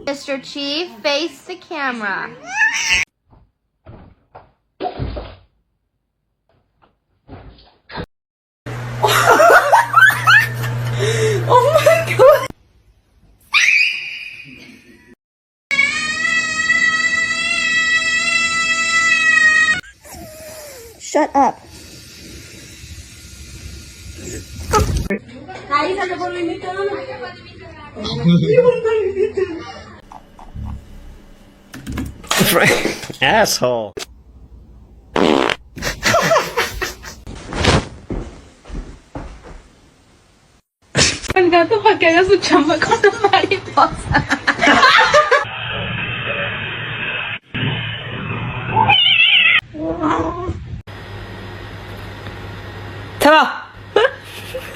Mr. Chief, face the camera. Oh my god! Shut up. Asshole. El gato para que haga su chamba con la mariposa. 잡아!